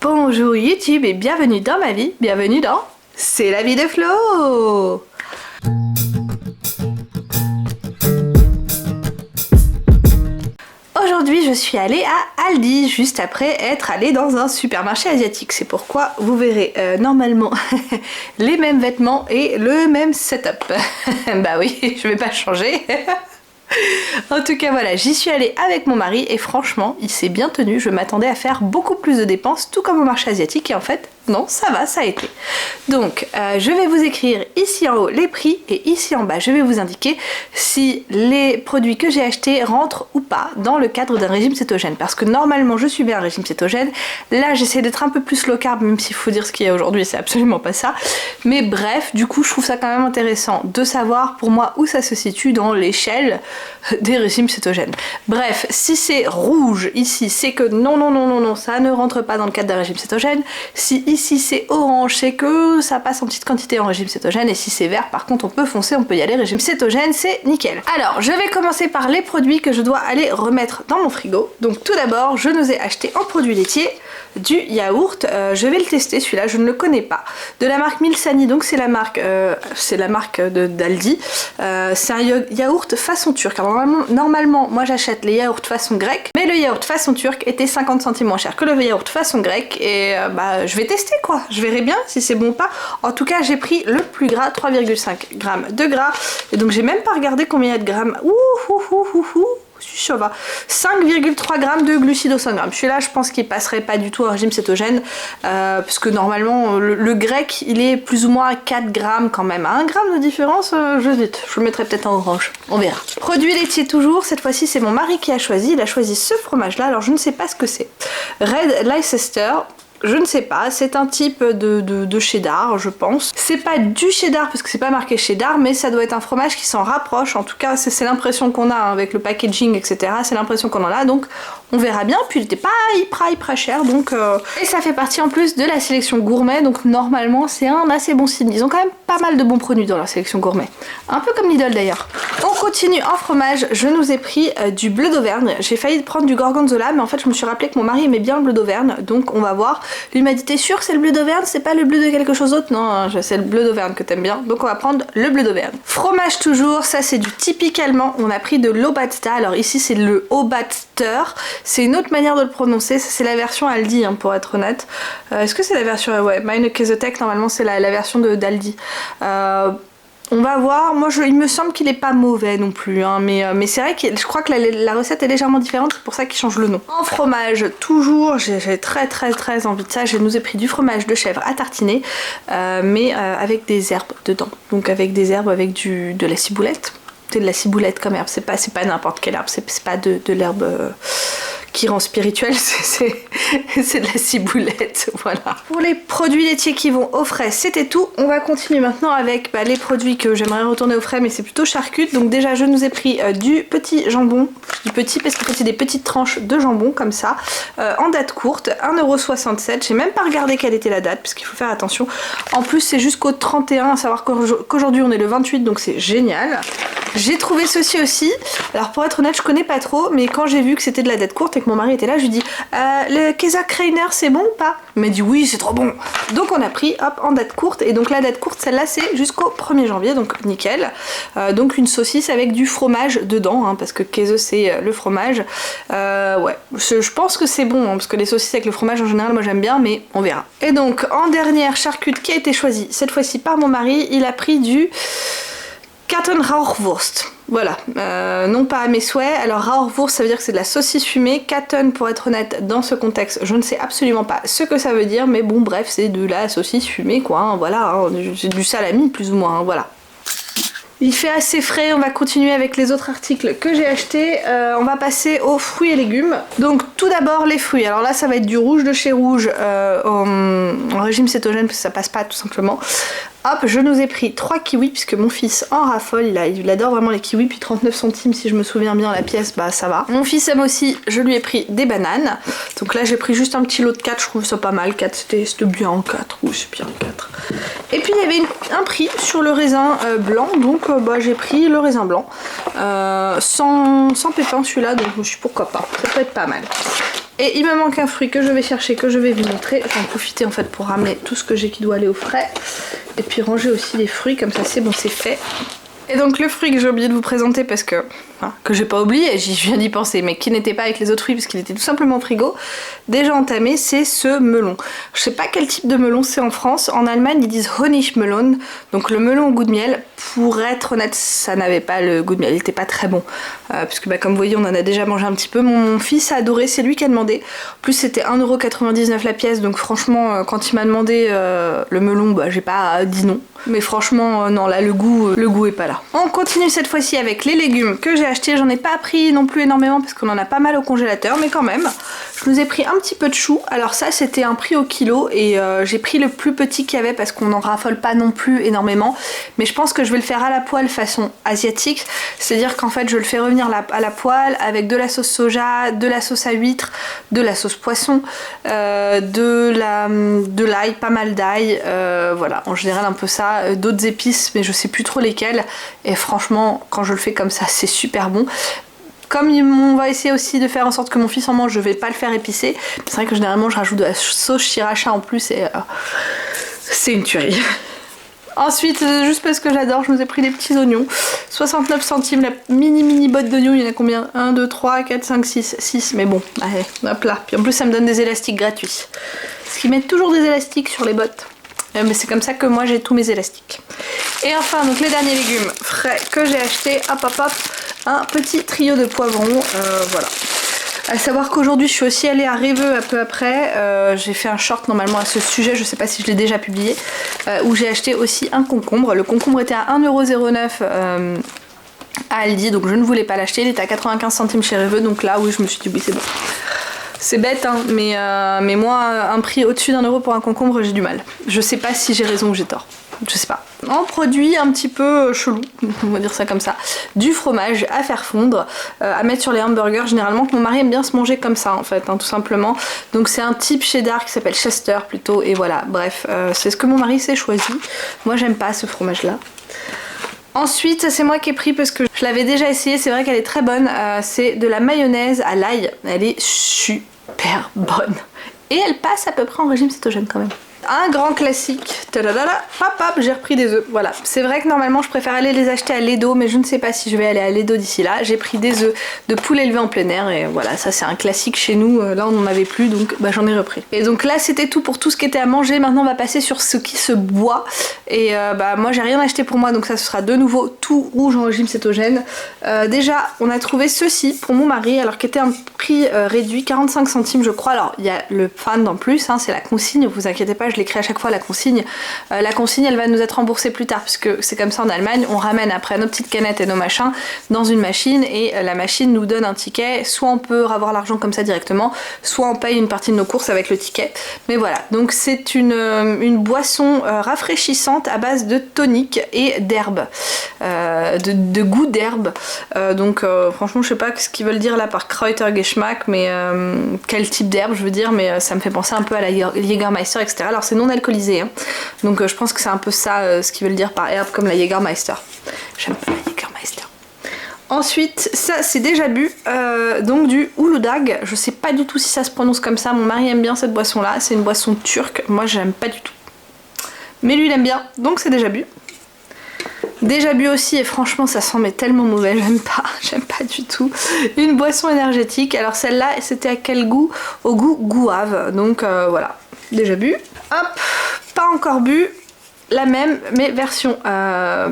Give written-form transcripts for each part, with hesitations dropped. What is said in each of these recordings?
Bonjour YouTube et bienvenue dans ma vie, bienvenue dans C'est la vie de Flo. Aujourd'hui je suis allée à Aldi juste après être allée dans un supermarché asiatique. C'est pourquoi vous verrez normalement les mêmes vêtements et le même setup. Bah oui, je vais pas changer. En tout cas voilà, j'y suis allée avec mon mari et franchement il s'est bien tenu. Je m'attendais à faire beaucoup plus de dépenses tout comme au marché asiatique et en fait non, ça va, ça a été. Donc je vais vous écrire ici en haut les prix et ici en bas je vais vous indiquer si les produits que j'ai achetés rentrent ou pas dans le cadre d'un régime cétogène, parce que normalement je suis bien un régime cétogène. Là j'essaie d'être un peu plus low carb, même s'il faut dire ce qu'il y a aujourd'hui, c'est absolument pas ça, mais bref, du coup je trouve ça quand même intéressant de savoir pour moi où ça se situe dans l'échelle des régimes cétogènes. Bref, si c'est rouge ici, c'est que non, ça ne rentre pas dans le cadre d'un régime cétogène. Si ici c'est orange, c'est que ça passe en petite quantité en régime cétogène, et si c'est vert par contre on peut foncer, on peut y aller, régime cétogène c'est nickel. Alors je vais commencer par les produits que je dois aller remettre dans mon frigo. Donc tout d'abord je nous ai acheté en produits laitiers du yaourt, je vais le tester celui-là, je ne le connais pas, de la marque Milsani, donc c'est la marque d'Aldi. C'est un yaourt façon turque. Alors normalement moi j'achète les yaourts façon grecque, mais le yaourt façon turque était 50 centimes moins cher que le yaourt façon grecque, et je vais tester quoi, je verrai bien si c'est bon ou pas. En tout cas j'ai pris le plus gras, 3,5 grammes de gras, et donc j'ai même pas regardé combien il y a de grammes. Ça va. 5,3 grammes de glucides au 100 grammes. Celui-là, je pense qu'il passerait pas du tout un régime cétogène, puisque normalement, le grec, il est plus ou moins à 4 grammes quand même. À 1 gramme de différence, j'hésite. Je le mettrai peut-être en orange. On verra. Produit laitier toujours. Cette fois-ci, c'est mon mari qui a choisi. Il a choisi ce fromage-là. Alors, je ne sais pas ce que c'est. Red Leicester. Je ne sais pas, c'est un type de cheddar, je pense. C'est pas du cheddar parce que c'est pas marqué cheddar, mais ça doit être un fromage qui s'en rapproche. En tout cas, c'est l'impression qu'on a avec le packaging, etc. C'est l'impression qu'on en a, donc on verra bien. Puis il était pas hyper cher, donc et ça fait partie en plus de la sélection gourmet, donc normalement c'est un assez bon signe. Ils ont quand même pas mal de bons produits dans leur sélection gourmet. Un peu comme Lidl d'ailleurs. On continue en fromage, je nous ai pris du bleu d'Auvergne. J'ai failli prendre du gorgonzola, mais en fait je me suis rappelé que mon mari aimait bien le bleu d'Auvergne, donc on va voir. Lui m'a dit t'es sûr c'est le bleu d'Auvergne, c'est pas le bleu de quelque chose d'autre? Non, c'est le bleu d'Auvergne que t'aimes bien, donc on va prendre le bleu d'Auvergne. Fromage toujours, ça c'est du typique allemand, on a pris de l'Obatzter. Alors ici c'est le Obatzter, c'est une autre manière de le prononcer, c'est la version Aldi hein, pour être honnête. Est-ce que c'est la version, ouais, Meine Käsetech normalement c'est la version d'Aldi. On va voir, moi il me semble qu'il est pas mauvais non plus, hein, mais c'est vrai que je crois que la recette est légèrement différente, c'est pour ça qu'il change le nom. En fromage, toujours, j'ai très envie de ça, je nous ai pris du fromage de chèvre à tartiner, mais avec des herbes dedans, donc avec des herbes, avec de la ciboulette. C'est de la ciboulette comme herbe, c'est pas n'importe quelle herbe, c'est pas de l'herbe qui rend spirituel, c'est de la ciboulette, voilà. Pour les produits laitiers qui vont au frais, c'était tout. On va continuer maintenant avec les produits que j'aimerais retourner au frais, mais c'est plutôt charcutes. Donc déjà, je nous ai pris du petit jambon, du petit, parce que c'est des petites tranches de jambon comme ça, en date courte, 1,67 €. J'ai même pas regardé quelle était la date, parce qu'il faut faire attention. En plus, c'est jusqu'au 31, à savoir qu'aujourd'hui on est le 28, donc c'est génial. J'ai trouvé ceci aussi. Alors pour être honnête, je connais pas trop, mais quand j'ai vu que c'était de la date courte et que mon mari était là, je lui dis le Käsekreiner c'est bon ou pas? Il m'a dit oui, c'est trop bon. Donc on a pris hop en date courte, et donc la date courte celle-là c'est jusqu'au 1er janvier, donc nickel. Donc une saucisse avec du fromage dedans, hein, parce que Käse c'est le fromage. Ouais, je pense que c'est bon, hein, parce que les saucisses avec le fromage en général moi j'aime bien, mais on verra. Et donc en dernière charcute qui a été choisie cette fois-ci par mon mari, il a pris du Kattenrauchwurst. Voilà, non pas à mes souhaits. Alors Rauchwurst ça veut dire que c'est de la saucisse fumée. Katten, pour être honnête, dans ce contexte, je ne sais absolument pas ce que ça veut dire, mais bon bref, c'est de la saucisse fumée quoi, hein, voilà, hein, c'est du salami plus ou moins, hein, voilà. Il fait assez frais, on va continuer avec les autres articles que j'ai achetés. On va passer aux fruits et légumes. Donc tout d'abord les fruits. Alors là ça va être du rouge de chez Rouge en régime cétogène parce que ça passe pas tout simplement. Hop, je nous ai pris 3 kiwis puisque mon fils en raffole, il adore vraiment les kiwis, puis 39 centimes si je me souviens bien la pièce, bah ça va. Mon fils aime aussi, je lui ai pris des bananes. Donc là j'ai pris juste un petit lot de 4, je trouve ça pas mal, 4 c'était bien 4, oui c'est bien 4. Et puis il y avait un prix sur le raisin blanc, donc j'ai pris le raisin blanc. Sans pépins celui-là, donc je me suis dit pourquoi pas, ça peut être pas mal. Et il me manque un fruit que je vais chercher, que je vais vous montrer. Je vais en profiter en fait pour ramener tout ce que j'ai qui doit aller au frais. Et puis ranger aussi les fruits, comme ça c'est bon, c'est fait. Et donc le fruit que j'ai oublié de vous présenter parce que j'ai pas oublié, j'y viens d'y penser, mais qui n'était pas avec les autres fruits parce qu'il était tout simplement au frigo, déjà entamé, c'est ce melon. Je sais pas quel type de melon c'est en France, en Allemagne ils disent Honigmelon, donc le melon au goût de miel. Pour être honnête, ça n'avait pas le goût de miel, il était pas très bon, puisque comme vous voyez on en a déjà mangé un petit peu. Mon fils a adoré, c'est lui qui a demandé, en plus c'était 1,99€ la pièce, donc franchement quand il m'a demandé le melon, j'ai pas dit non. Mais franchement, non, là, le goût est pas là. On continue cette fois-ci avec les légumes que j'ai achetés. J'en ai pas pris non plus énormément parce qu'on en a pas mal au congélateur, mais quand même. Je nous ai pris un petit peu de choux. Alors ça, c'était un prix au kilo et j'ai pris le plus petit qu'il y avait parce qu'on n'en raffole pas non plus énormément. Mais je pense que je vais le faire à la poêle façon asiatique. C'est-à-dire qu'en fait, je le fais revenir à la poêle avec de la sauce soja, de la sauce à huître, de la sauce poisson, de l'ail, pas mal d'ail. Voilà, en général un peu ça. D'autres épices mais je sais plus trop lesquelles et franchement quand je le fais comme ça c'est super bon. Comme on va essayer aussi de faire en sorte que mon fils en mange, je vais pas le faire épicer. C'est vrai que généralement je rajoute de la sauce sriracha en plus et c'est une tuerie. Ensuite, juste parce que j'adore, je nous ai pris des petits oignons. 69 centimes, la mini botte d'oignons, il y en a combien? 1, 2, 3, 4, 5, 6, 6, mais bon, allez, hop là. Puis en plus ça me donne des élastiques gratuits. Parce qu'ils mettent toujours des élastiques sur les bottes. Mais c'est comme ça que moi j'ai tous mes élastiques. Et enfin donc les derniers légumes frais que j'ai acheté, hop, un petit trio de poivrons, voilà. À savoir qu'aujourd'hui je suis aussi allée à Reveux un peu après, j'ai fait un short normalement à ce sujet, je sais pas si je l'ai déjà publié, où j'ai acheté aussi un concombre. Le concombre était à 1,09€ à Aldi, donc je ne voulais pas l'acheter, il était à 95 centimes chez Reveux, donc là oui je me suis dit oui c'est bon. C'est bête hein, mais moi un prix au-dessus d'1€ pour un concombre j'ai du mal. Je sais pas si j'ai raison ou j'ai tort. Je sais pas. En produit un petit peu chelou, on va dire ça comme ça, du fromage à faire fondre, à mettre sur les hamburgers, généralement que mon mari aime bien se manger comme ça en fait, hein, tout simplement. Donc c'est un type cheddar qui s'appelle Chester plutôt, et voilà, bref, c'est ce que mon mari s'est choisi. Moi j'aime pas ce fromage là. Ensuite, c'est moi qui ai pris parce que je l'avais déjà essayé, c'est vrai qu'elle est très bonne, c'est de la mayonnaise à l'ail, elle est super bonne. Et elle passe à peu près en régime cétogène quand même. Un grand classique, hop, j'ai repris des œufs, voilà. C'est vrai que normalement je préfère aller les acheter à Ledo, mais je ne sais pas si je vais aller à Ledo d'ici là. J'ai pris des œufs de poulet élevé en plein air et voilà, ça c'est un classique chez nous, là on n'en avait plus donc j'en ai repris. Et donc là c'était tout pour tout ce qui était à manger, maintenant on va passer sur ce qui se boit. Et moi j'ai rien acheté pour moi donc ça ce sera de nouveau tout rouge en régime cétogène. Déjà on a trouvé ceci pour mon mari, alors qui était un prix réduit, 45 centimes je crois. Alors il y a le fan en plus, hein, c'est la consigne, vous inquiétez pas, je l'écris à chaque fois la consigne. La consigne elle va nous être remboursée plus tard puisque c'est comme ça en Allemagne, on ramène après nos petites canettes et nos machins dans une machine et la machine nous donne un ticket, soit on peut avoir l'argent comme ça directement, soit on paye une partie de nos courses avec le ticket. Mais voilà, donc c'est une boisson rafraîchissante à base de tonique et d'herbe, de goût d'herbe. Franchement je sais pas ce qu'ils veulent dire là par Kräutergeschmack, mais quel type d'herbe je veux dire, mais ça me fait penser un peu à la Jägermeister, etc. Alors c'est non alcoolisé, hein. Donc je pense que c'est un peu ça ce qu'ils veulent dire par herbe comme la Jägermeister. J'aime pas la Jägermeister. Ensuite, ça c'est déjà bu, donc du Uludag, je sais pas du tout si ça se prononce comme ça, mon mari aime bien cette boisson là, c'est une boisson turque, moi j'aime pas du tout. Mais lui il aime bien, donc c'est déjà bu. Déjà bu aussi et franchement ça sent mais tellement mauvais, j'aime pas du tout. Une boisson énergétique, alors celle-là c'était à quel goût? Au goût gouave, donc voilà, déjà bu. Hop, pas encore bu, la même mais version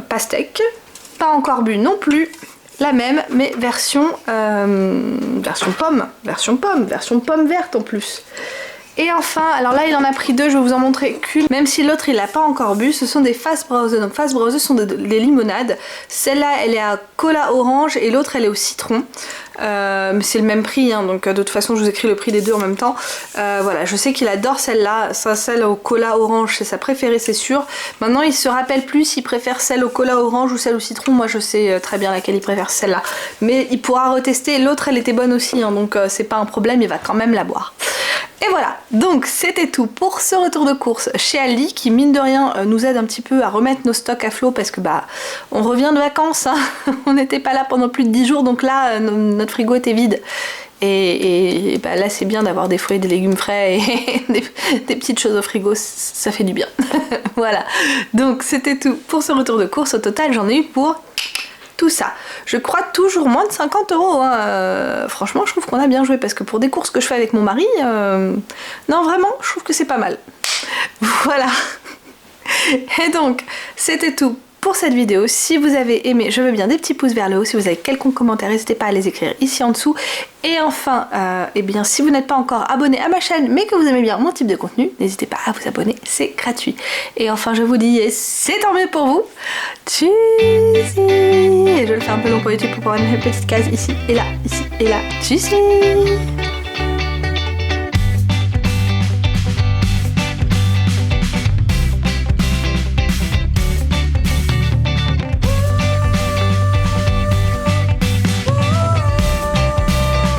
pastèque. Pas encore bu non plus, la même mais version pomme verte en plus. Et enfin, alors là il en a pris deux, je vais vous en montrer qu'une, même si l'autre il l'a pas encore bu, ce sont des Fassbrause. Donc Fassbrause sont des limonades, celle-là elle est à cola orange et l'autre elle est au citron. Mais c'est le même prix, hein, donc de toute façon je vous écris le prix des deux en même temps. Voilà, je sais qu'il adore celle-là, celle au cola orange c'est sa préférée c'est sûr. Maintenant il se rappelle plus s'il préfère celle au cola orange ou celle au citron, moi je sais très bien laquelle il préfère, celle-là. Mais il pourra retester, l'autre elle était bonne aussi, hein, donc c'est pas un problème, il va quand même la boire. Et voilà, donc c'était tout pour ce retour de course chez Aldi qui mine de rien nous aide un petit peu à remettre nos stocks à flot parce que on revient de vacances, hein. On n'était pas là pendant plus de 10 jours donc là notre frigo était vide Et bah, là c'est bien d'avoir des fruits et des légumes frais et des petites choses au frigo, ça fait du bien. Voilà, donc c'était tout pour ce retour de course. Au total j'en ai eu pour tout ça. Je crois toujours moins de 50 €. Hein. Franchement je trouve qu'on a bien joué parce que pour des courses que je fais avec mon mari, non vraiment je trouve que c'est pas mal. Voilà. Et donc c'était tout pour cette vidéo. Si vous avez aimé, je veux bien des petits pouces vers le haut. Si vous avez quelconque commentaire, n'hésitez pas à les écrire ici en dessous. Et enfin, eh bien, si vous n'êtes pas encore abonné à ma chaîne, mais que vous aimez bien mon type de contenu, n'hésitez pas à vous abonner, c'est gratuit. Et enfin, je vous dis, et c'est tant mieux pour vous. Tchuss. Et je vais le faire un peu long pour YouTube pour avoir une petite case ici et là, ici et là. Tchuss.